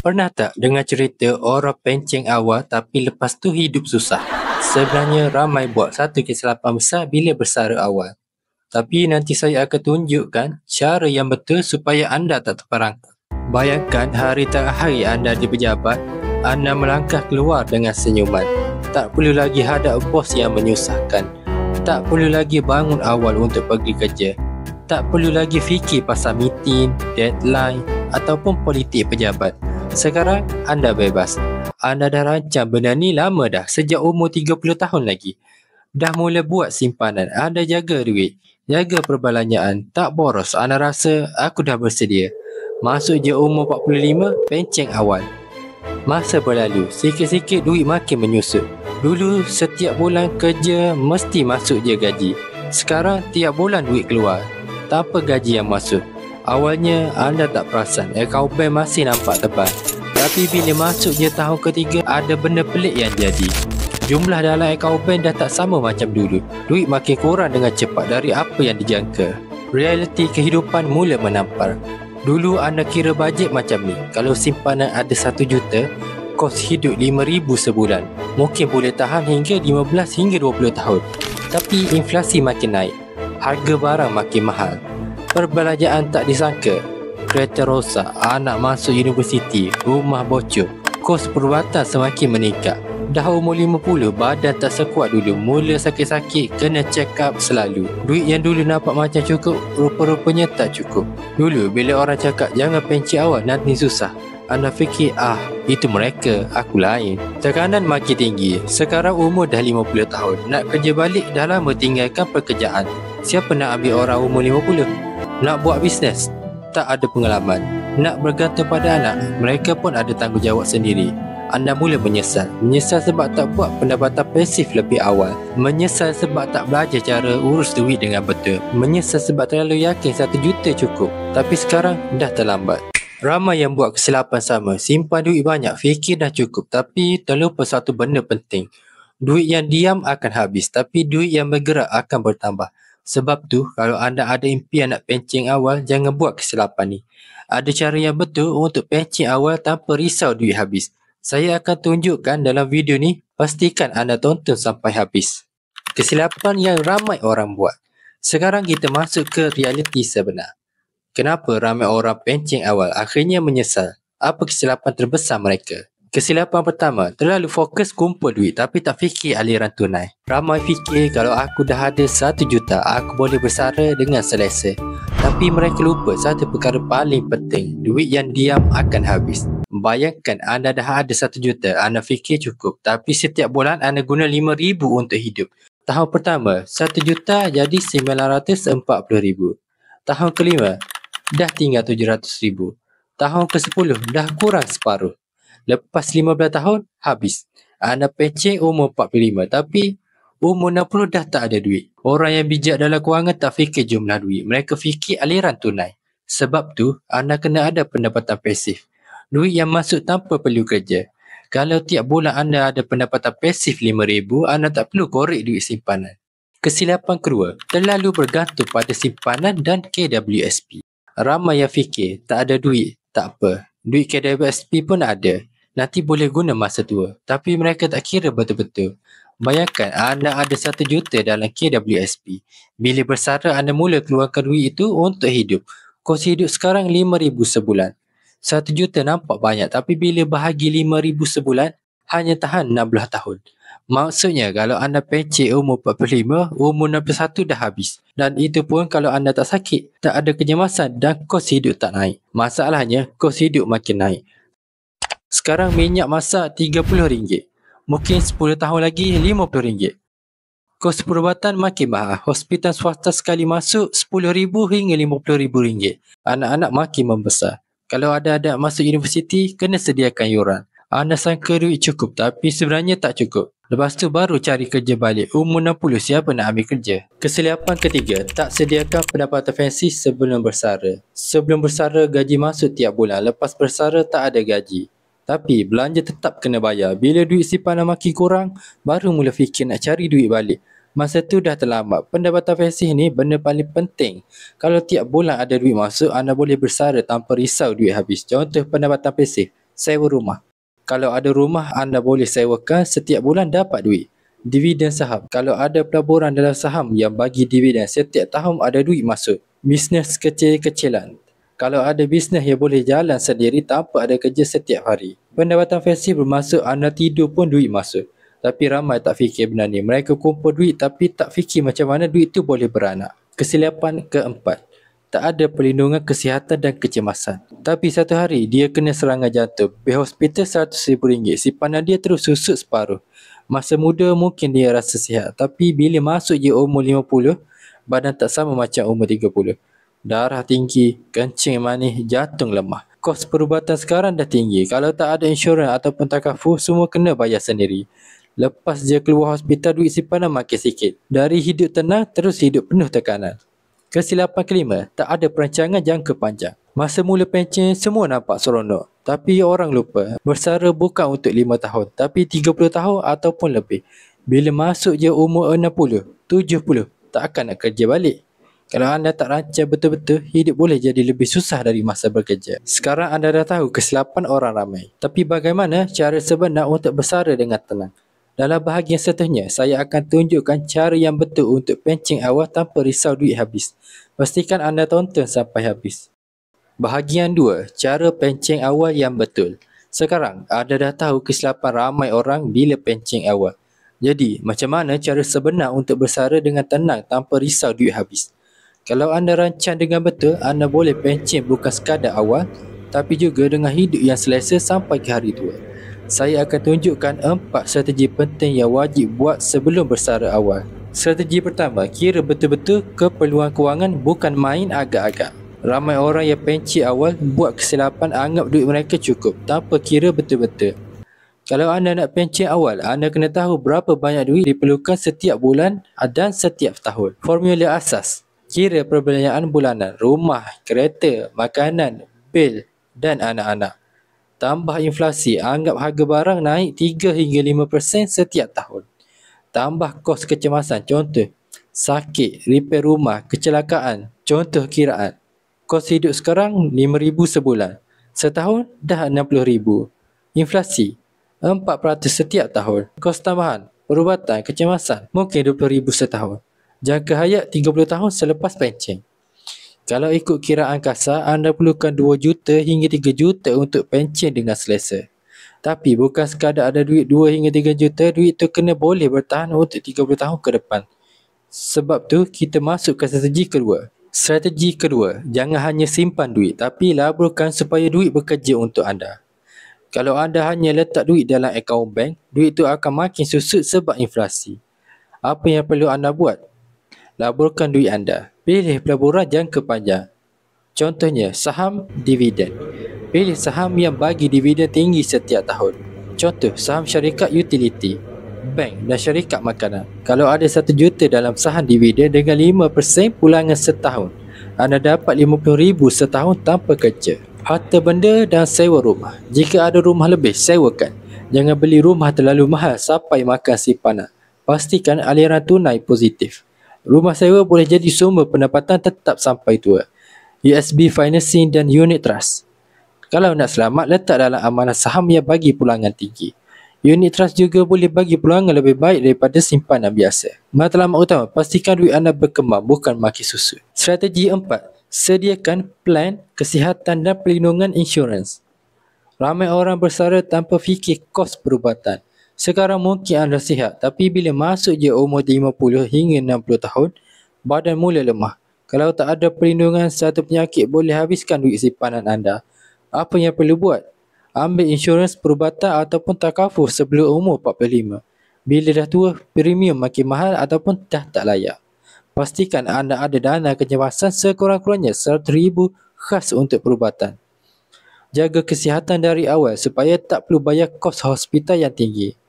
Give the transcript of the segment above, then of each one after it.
Pernah tak dengar cerita orang pencen awal tapi lepas tu hidup susah? Sebenarnya ramai buat satu kesilapan besar bila bersara awal. Tapi nanti saya akan tunjukkan cara yang betul supaya anda tak terperangkap. Bayangkan hari tengah hari anda di pejabat, anda melangkah keluar dengan senyuman. Tak perlu lagi hadap bos yang menyusahkan. Tak perlu lagi bangun awal untuk pergi kerja. Tak perlu lagi fikir pasal meeting, deadline ataupun politik pejabat. Sekarang anda bebas. Anda dah rancang benda ni lama dah, sejak umur 30 tahun lagi. Dah mula buat simpanan, anda jaga duit, jaga perbelanjaan, tak boros. Anda rasa aku dah bersedia. Masuk je umur 45, pencen awal. Masa berlalu, sikit-sikit duit makin menyusut. Dulu setiap bulan kerja mesti masuk je gaji. Sekarang tiap bulan duit keluar, tanpa gaji yang masuk. Awalnya anda tak perasan, akaun bank masih nampak tebal. Tapi bila masuk je tahun ketiga, ada benda pelik yang jadi. Jumlah dalam akaun bank dah tak sama macam dulu. Duit makin kurang dengan cepat dari apa yang dijangka. Realiti kehidupan mula menampar. Dulu anda kira bajet macam ni. Kalau simpanan ada 1 juta, kos hidup 5,000 sebulan. Mungkin boleh tahan hingga 15 hingga 20 tahun. Tapi inflasi makin naik. Harga barang makin mahal. Perbelanjaan tak disangka. Kereta rosak, anak masuk universiti, rumah bocor. Kos perubatan semakin meningkat. Dah umur 50, badan tak sekuat dulu. Mula sakit-sakit, kena check up selalu. Duit yang dulu nampak macam cukup, rupa-rupanya tak cukup. Dulu bila orang cakap jangan pencen awal, nanti susah, anda fikir itu mereka, aku lain. Tekanan makin tinggi. Sekarang umur dah 50 tahun. Nak kerja balik dah lama tinggalkan pekerjaan. Siapa nak ambil orang umur 50? Nak buat bisnes, tak ada pengalaman. Nak bergantung pada anak, mereka pun ada tanggungjawab sendiri. Anda mula menyesal. Menyesal sebab tak buat pendapatan pasif lebih awal. Menyesal sebab tak belajar cara urus duit dengan betul. Menyesal sebab terlalu yakin 1 juta cukup. Tapi sekarang dah terlambat. Ramai yang buat kesilapan sama. Simpan duit banyak, fikir dah cukup, tapi terlupa satu benda penting. Duit yang diam akan habis, tapi duit yang bergerak akan bertambah. Sebab tu, kalau anda ada impian nak pencen awal, jangan buat kesilapan ni. Ada cara yang betul untuk pencen awal tanpa risau duit habis. Saya akan tunjukkan dalam video ni, pastikan anda tonton sampai habis. Kesilapan yang ramai orang buat. Sekarang kita masuk ke realiti sebenar. Kenapa ramai orang pencen awal akhirnya menyesal? Apa kesilapan terbesar mereka? Kesilapan pertama, terlalu fokus kumpul duit tapi tak fikir aliran tunai. Ramai fikir kalau aku dah ada 1 juta, aku boleh bersara dengan selesa. Tapi mereka lupa satu perkara paling penting, duit yang diam akan habis. Bayangkan anda dah ada 1 juta, anda fikir cukup. Tapi setiap bulan anda guna 5,000 untuk hidup. Tahun pertama, 1 juta jadi 940,000. Tahun kelima, dah tinggal 700,000. Tahun ke-10, dah kurang separuh. Lepas 15 tahun, habis. Anda pencen umur 45, tapi umur 60 dah tak ada duit. Orang yang bijak dalam kewangan tak fikir jumlah duit. Mereka fikir aliran tunai. Sebab tu, anda kena ada pendapatan pasif. Duit yang masuk tanpa perlu kerja. Kalau tiap bulan anda ada pendapatan pasif 5,000, anda tak perlu korek duit simpanan. Kesilapan kedua, terlalu bergantung pada simpanan dan KWSP. Ramai yang fikir, tak ada duit, tak apa. Duit KWSP pun ada. Nanti boleh guna masa tua. Tapi mereka tak kira betul-betul. Bayangkan anda ada 1 juta dalam KWSP. Bila bersara anda mula keluarkan duit itu untuk hidup. Kos hidup sekarang 5,000 sebulan. 1 juta nampak banyak, tapi bila bahagi 5,000 sebulan, hanya tahan 16 tahun. Maksudnya kalau anda pencen umur 45, umur 61 dah habis. Dan itu pun kalau anda tak sakit, tak ada kecemasan dan kos hidup tak naik. Masalahnya, kos hidup makin naik. Sekarang minyak masak RM30. Mungkin 10 tahun lagi RM50. Kos perubatan makin mahal. Hospital swasta sekali masuk RM10,000 hingga RM50,000. Anak-anak makin membesar. Kalau ada anak masuk universiti, kena sediakan yuran. Anda sangka duit cukup, tapi sebenarnya tak cukup. Lepas tu baru cari kerja balik. Umur 60, siapa nak ambil kerja? Kesilapan ketiga, tak sediakan pendapatan fancy sebelum bersara. Sebelum bersara, gaji masuk tiap bulan. Lepas bersara, tak ada gaji. Tapi belanja tetap kena bayar. Bila duit simpanan makin kurang, baru mula fikir nak cari duit balik. Masa tu dah terlambat. Pendapatan pasif ni benda paling penting. Kalau tiap bulan ada duit masuk, anda boleh bersara tanpa risau duit habis. Contoh pendapatan pasif. Sewa rumah. Kalau ada rumah, anda boleh sewakan, setiap bulan dapat duit. Dividen saham. Kalau ada pelaburan dalam saham yang bagi dividen, setiap tahun ada duit masuk. Bisnes kecil-kecilan. Kalau ada bisnes yang boleh jalan sendiri tanpa ada kerja setiap hari. Pendapatan pasif bermaksud anda tidur pun duit masuk. Tapi ramai tak fikir benda ni. Mereka kumpul duit tapi tak fikir macam mana duit tu boleh beranak. Kesilapan keempat. Tak ada perlindungan kesihatan dan kecemasan. Tapi satu hari dia kena serangan jantung. Bil hospital RM100,000. Simpanan dia terus susut separuh. Masa muda mungkin dia rasa sihat. Tapi bila masuk je umur 50, badan tak sama macam umur 30. Darah tinggi, kencing manis, jantung lemah. Kos perubatan sekarang dah tinggi. Kalau tak ada insurans ataupun takaful, semua kena bayar sendiri. Lepas je keluar hospital, duit simpanan makin sikit. Dari hidup tenang, terus hidup penuh tekanan. Kesilapan kelima, tak ada perancangan jangka panjang. Masa mula pencen, semua nampak seronok. Tapi orang lupa, bersara bukan untuk 5 tahun, tapi 30 tahun ataupun lebih. Bila masuk je umur 60, 70, tak akan nak kerja balik. Kalau anda tak rancang betul-betul, hidup boleh jadi lebih susah dari masa bekerja. Sekarang anda dah tahu kesilapan orang ramai. Tapi bagaimana cara sebenar untuk bersara dengan tenang? Dalam bahagian seterusnya, saya akan tunjukkan cara yang betul untuk pencen awal tanpa risau duit habis. Pastikan anda tonton sampai habis. Bahagian 2, cara pencen awal yang betul. Sekarang, anda dah tahu kesilapan ramai orang bila pencen awal. Jadi, macam mana cara sebenar untuk bersara dengan tenang tanpa risau duit habis? Kalau anda rancang dengan betul, anda boleh pencen bukan sekadar awal, tapi juga dengan hidup yang selesa sampai ke hari tua. Saya akan tunjukkan 4 strategi penting yang wajib buat sebelum bersara awal. Strategi pertama, kira betul-betul keperluan kewangan, bukan main agak-agak. Ramai orang yang pencen awal buat kesilapan anggap duit mereka cukup tanpa kira betul-betul. Kalau anda nak pencen awal, anda kena tahu berapa banyak duit diperlukan setiap bulan dan setiap tahun. Formula asas, kira perbelanjaan bulanan, rumah, kereta, makanan, bil dan anak-anak. Tambah inflasi, anggap harga barang naik 3 hingga 5% setiap tahun. Tambah kos kecemasan, contoh sakit, repair rumah, kecelakaan, contoh kiraan. Kos hidup sekarang RM5,000 sebulan. Setahun dah RM60,000. Inflasi 4% setiap tahun. Kos tambahan, perubatan, kecemasan mungkin RM20,000 setahun. Jangka hayat 30 tahun selepas pencen. Kalau ikut kiraan kasar, anda perlukan 2 juta hingga 3 juta untuk pencen dengan selesa. Tapi bukan sekadar ada duit 2 hingga 3 juta, duit tu kena boleh bertahan untuk 30 tahun ke depan. Sebab tu, kita masuk ke strategi kedua. Strategi kedua, jangan hanya simpan duit, tapi laburkan supaya duit bekerja untuk anda. Kalau anda hanya letak duit dalam akaun bank, duit tu akan makin susut sebab inflasi. Apa yang perlu anda buat? Laburkan duit anda. Pilih pelaburan jangka panjang. Contohnya, saham dividen. Pilih saham yang bagi dividen tinggi setiap tahun. Contoh, saham syarikat utility, bank dan syarikat makanan. Kalau ada 1 juta dalam saham dividen dengan 5% pulangan setahun, anda dapat RM50,000 setahun tanpa kerja. Harta benda dan sewa rumah. Jika ada rumah lebih, sewakan. Jangan beli rumah terlalu mahal sampai makan simpanan. Pastikan aliran tunai positif. Rumah sewa boleh jadi sumber pendapatan tetap sampai tua. USB financing dan unit trust. Kalau nak selamat, letak dalam amanah saham yang bagi pulangan tinggi. Unit trust juga boleh bagi pulangan lebih baik daripada simpanan biasa. Matlamat utama, pastikan duit anda berkembang, bukan makin susut. Strategi 4. Sediakan plan kesihatan dan perlindungan insurans. Ramai orang bersara tanpa fikir kos perubatan. Sekarang mungkin anda sihat, tapi bila masuk je umur 50 hingga 60 tahun, badan mula lemah. Kalau tak ada perlindungan, satu penyakit boleh habiskan duit simpanan anda. Apa yang perlu buat? Ambil insurans perubatan ataupun takaful sebelum umur 45. Bila dah tua, premium makin mahal ataupun dah tak layak. Pastikan anda ada dana kecemasan sekurang-kurangnya RM100,000 khas untuk perubatan. Jaga kesihatan dari awal supaya tak perlu bayar kos hospital yang tinggi.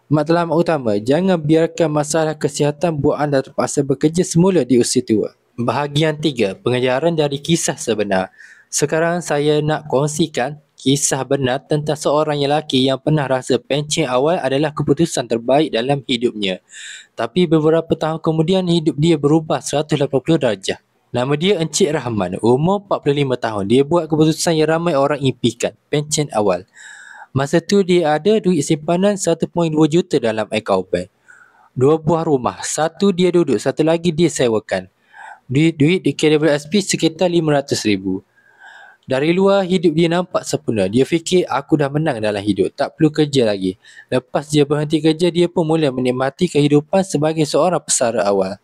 Matlamat utama, jangan biarkan masalah kesihatan buat anda terpaksa bekerja semula di usia tua. Bahagian 3, pengajaran dari kisah sebenar. Sekarang saya nak kongsikan kisah benar tentang seorang lelaki yang pernah rasa pencen awal adalah keputusan terbaik dalam hidupnya. Tapi beberapa tahun kemudian hidup dia berubah 180 darjah. Nama dia Encik Rahman, umur 45 tahun. Dia buat keputusan yang ramai orang impikan, pencen awal. Masa tu dia ada duit simpanan 1.2 juta dalam akaun bank. 2 buah rumah, satu dia duduk, satu lagi dia sewakan. Duit di KWSP sekitar 500,000. Dari luar hidup dia nampak sempurna. Dia fikir aku dah menang dalam hidup, tak perlu kerja lagi. Lepas dia berhenti kerja, dia pun mula menikmati kehidupan sebagai seorang pesara awal.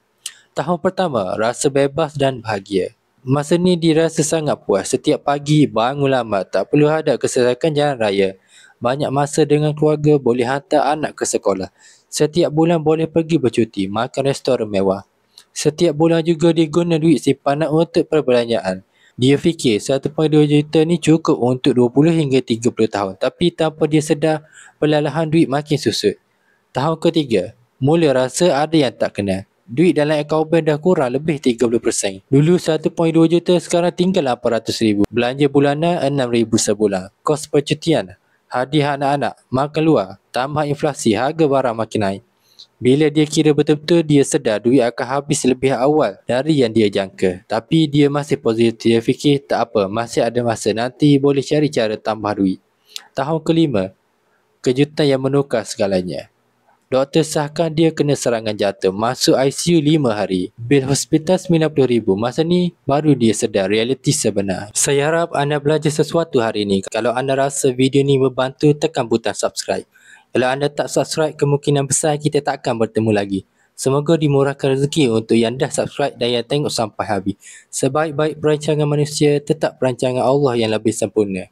Tahun pertama, rasa bebas dan bahagia. Masa ni dia rasa sangat puas. Setiap pagi bangun lambat, tak perlu hadap kesesakan jalan raya. Banyak masa dengan keluarga, boleh hantar anak ke sekolah. Setiap bulan boleh pergi bercuti, makan restoran mewah. Setiap bulan juga dia guna duit simpanan untuk perbelanjaan. Dia fikir 1.2 juta ni cukup untuk 20 hingga 30 tahun. Tapi tanpa dia sedar, perlahan duit makin susut. Tahun ketiga, mula rasa ada yang tak kena. Duit dalam akaun bank dah kurang lebih 30%. Dulu 1.2 juta, sekarang tinggal 800,000. Belanja bulanan 6,000 sebulan. Kos percutian, hadiah anak-anak, makan luar, tambah inflasi, harga barang makin naik. Bila dia kira betul-betul, dia sedar duit akan habis lebih awal dari yang dia jangka. Tapi dia masih positif. Dia fikir tak apa, masih ada masa, nanti boleh cari cara tambah duit. Tahun kelima, kejutan yang menukar segalanya. Doktor sahkan dia kena serangan jantung, masuk ICU 5 hari. Bil hospital 90,000. Masa ni baru dia sedar realiti sebenar. Saya harap anda belajar sesuatu hari ini. Kalau anda rasa video ni membantu, tekan butang subscribe. Kalau anda tak subscribe, kemungkinan besar kita tak akan bertemu lagi. Semoga dimurahkan rezeki untuk yang dah subscribe dan yang tengok sampai habis. Sebaik-baik perancangan manusia, tetap perancangan Allah yang lebih sempurna.